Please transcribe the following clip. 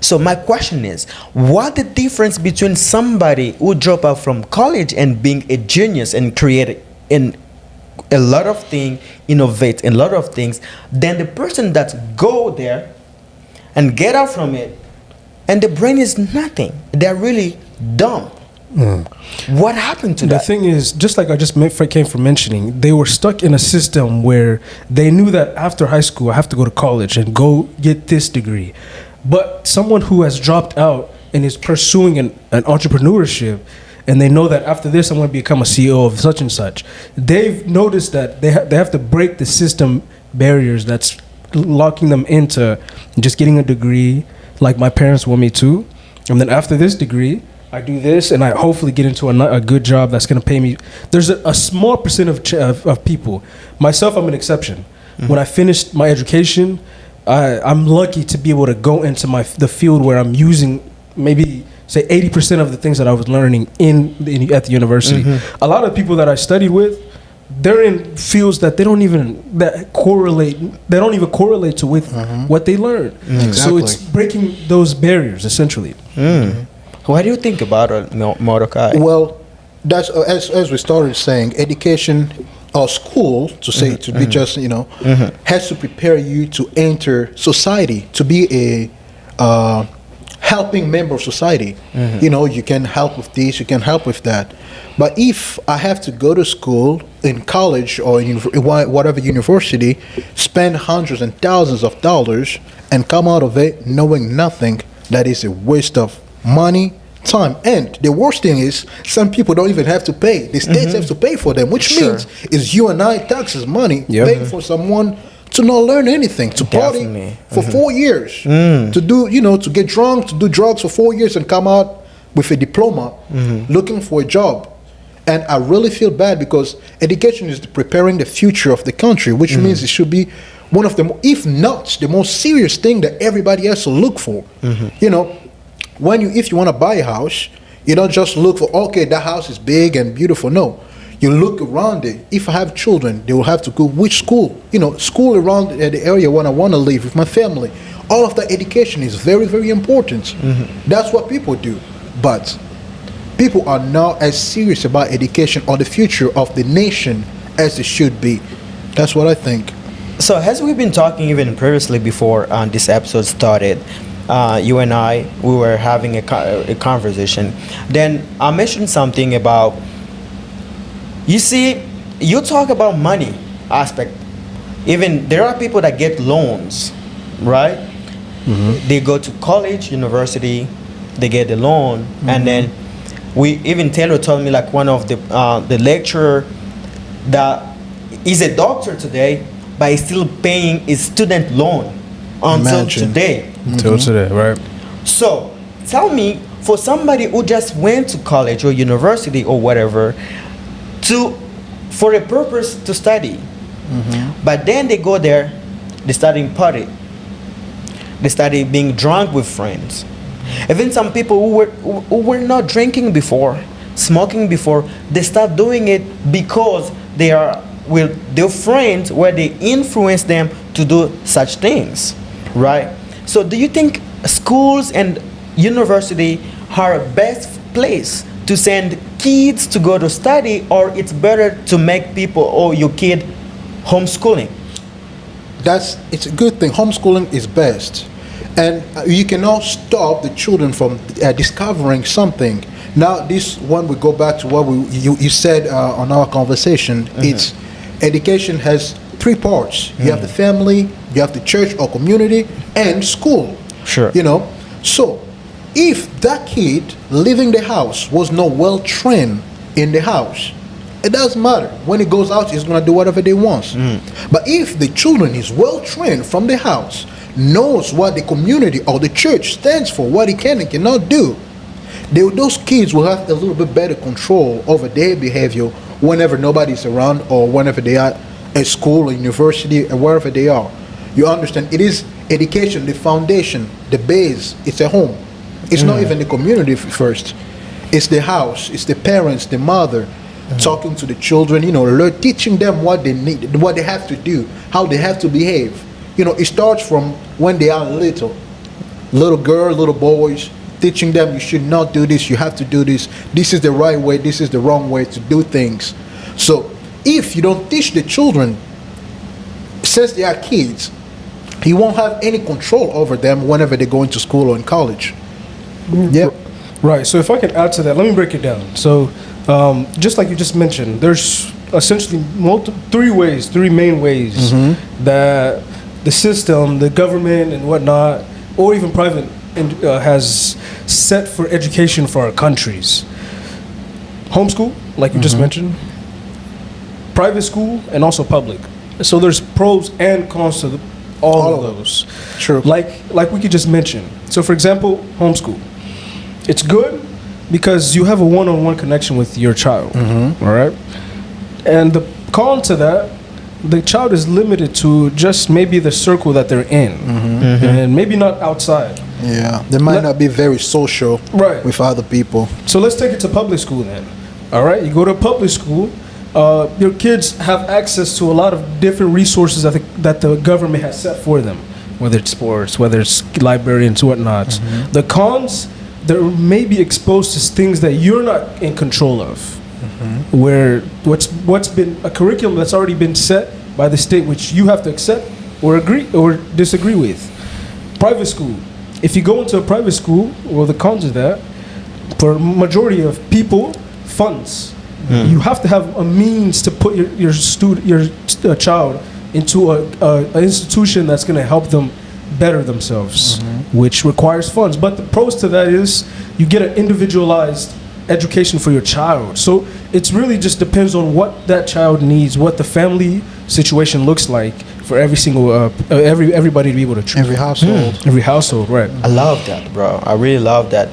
So my question is, what the difference between somebody who drop out from college and being a genius and create in a lot of things, innovate in a lot of things, than the person that go there and get out from it and the brain is nothing. They're really dumb. What happened to The that? thing is, just like I just came from mentioning, they were stuck in a system where they knew that after high school, I have to go to college and go get this degree. But someone who has dropped out and is pursuing an entrepreneurship, and they know that after this, I'm going to become a CEO of such and such, they've noticed that they have to break the system barriers that's locking them into just getting a degree, like my parents want me to. And then after this degree, I do this, and I hopefully get into a good job that's going to pay me. There's a small percent of people. Myself, I'm an exception. When I finished my education, I'm lucky to be able to go into the field where I'm using maybe say 80% of the things that I was learning at the university. A lot of people that I studied with, they're in fields that they don't even correlate to with what they learn. So it's breaking those barriers essentially. What do you think about it, Mordecai? Well, that's as we started saying, education or school to be just has to prepare you to enter society, to be a helping member of society. You can help with this, you can help with that. But if I have to go to school, in college or in whatever university, spend hundreds and thousands of dollars and come out of it knowing nothing, that is a waste of money, time. And the worst thing is, some people don't even have to pay. The states have to pay for them, which means is you and I taxes money paying for someone to not learn anything, to party for 4 years, to do, to get drunk, to do drugs for 4 years and come out with a diploma looking for a job. And I really feel bad because education is preparing the future of the country, which means it should be one of the, if not the most serious thing that everybody has to look for. If you want to buy a house, you don't just look for, okay, that house is big and beautiful. No, you look around it. If I have children, they will have to go which school, school around the area when I want to live with my family. All of that education is very, very important. That's what people do. But people are not as serious about education or the future of the nation as they should be. That's what I think. So as we've been talking even previously before this episode started, you and I, we were having a conversation. Then I mentioned something about, you see, you talk about money aspect. Even there are people that get loans, right? They go to college, university, they get a loan, and then even Taylor told me, like, one of the lecturer that is a doctor today, but he's still paying his student loan until today. Until today, right? So tell me, for somebody who just went to college or university or whatever for a purpose to study, but then they go there, they study party, they study being drunk with friends. Even some people who were not drinking before, smoking before, they start doing it because they are with their friends, where they influence them to do such things, right? So do you think schools and university are best place to send kids to go to study, or it's better to make people or your kid homeschooling? It's a good thing. Homeschooling is best. And you cannot stop the children from discovering something. Now, this one, we go back to what you said on our conversation. It's education has 3 parts. You have the family, you have the church or community, and school. Sure. So if that kid leaving the house was not well trained in the house, it doesn't matter. When he goes out, he's going to do whatever they want. But if the children is well trained from the house, knows what the community or the church stands for, what he can and cannot do, those kids will have a little bit better control over their behavior whenever nobody's around, or whenever they are at school or university or wherever they are. You understand? It is education, the foundation, the base. It's a home. It's not even the community first. It's the house. It's the parents, the mother, talking to the children, teaching them what they need, what they have to do, how they have to behave. It starts from when they are little. little girl, little boys, teaching them you should not do this, you have to do this. This is the right way, this is the wrong way to do things. So if you don't teach the children since they are kids, you won't have any control over them whenever they go into school or in college. Yep. Right. So if I can add to that, let me break it down. So just like you just mentioned, there's essentially three main ways that the system, the government and whatnot, or even private has set for education for our countries. Homeschool, like you just mentioned, private school, and also public. So there's pros and cons to all of those. True. Like we could just mention. So for example, homeschool. It's good because you have a one-on-one connection with your child. All right. And the con to that, the child is limited to just maybe the circle that they're in, and maybe not outside. Yeah, they might not be very social with other people. So let's take it to public school then. All right, you go to public school, your kids have access to a lot of different resources that the government has set for them, whether it's sports, whether it's librarians, whatnot. The cons, they may be exposed to things that you're not in control of. Where what's been a curriculum that's already been set by the state, which you have to accept or agree or disagree with. Private school. If you go into a private school, well, the cons of that, for majority of people, funds. You have to have a means to put your child into a institution that's going to help them better themselves, which requires funds. But the pros to that is you get an individualized education for your child. So it's really just depends on what that child needs, what the family situation looks like for every single everybody to be able to treat. Every household. Every household, right. I love that, bro. I really love that.